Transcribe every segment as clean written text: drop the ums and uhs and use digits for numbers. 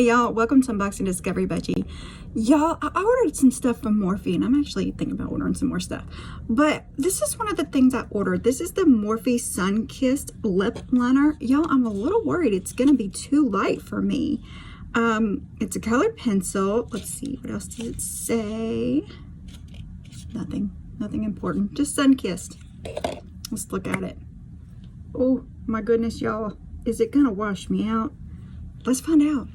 Hey y'all, welcome to Unboxing Discovery by G. Y'all, I ordered some stuff from Morphe, and I'm actually thinking about ordering some more stuff. But this is one of the things I ordered. This is the Morphe Sun-Kissed lip liner. Y'all, I'm a little worried it's gonna be too light for me. It's a colored pencil. Let's see, what else does it say? Nothing important, just Sun-Kissed. Let's look at it. Oh my goodness, y'all, is it gonna wash me out? Let's find out.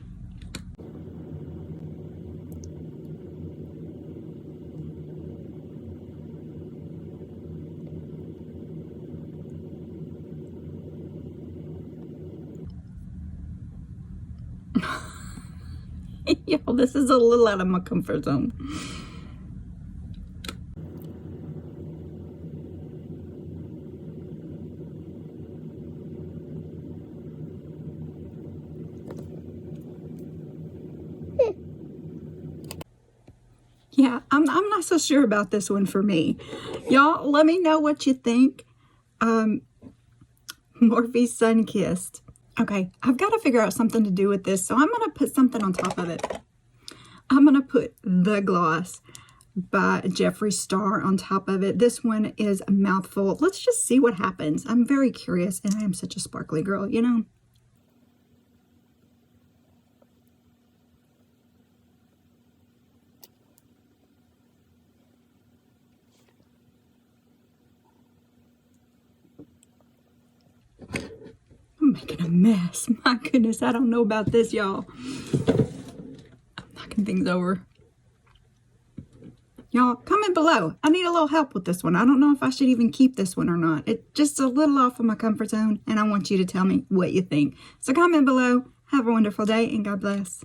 Yo, this is a little out of my comfort zone. Yeah, I'm not so sure about this one for me. Y'all, let me know what you think. Morphe Sun-Kissed. Okay, I've got to figure out something to do with this, so I'm going to put something on top of it. I'm going to put The Gloss by JeffreesStarr on top of it. This one is a mouthful. Let's just see what happens. I'm very curious, and I am such a sparkly girl, you know? I'm making a mess. My goodness, I don't know about this, y'all. I'm knocking things over. Y'all, comment below. I need a little help with this one. I don't know if I should even keep this one or not. It's just a little off of my comfort zone, and I want you to tell me what you think. So comment below. Have a wonderful day, and God bless.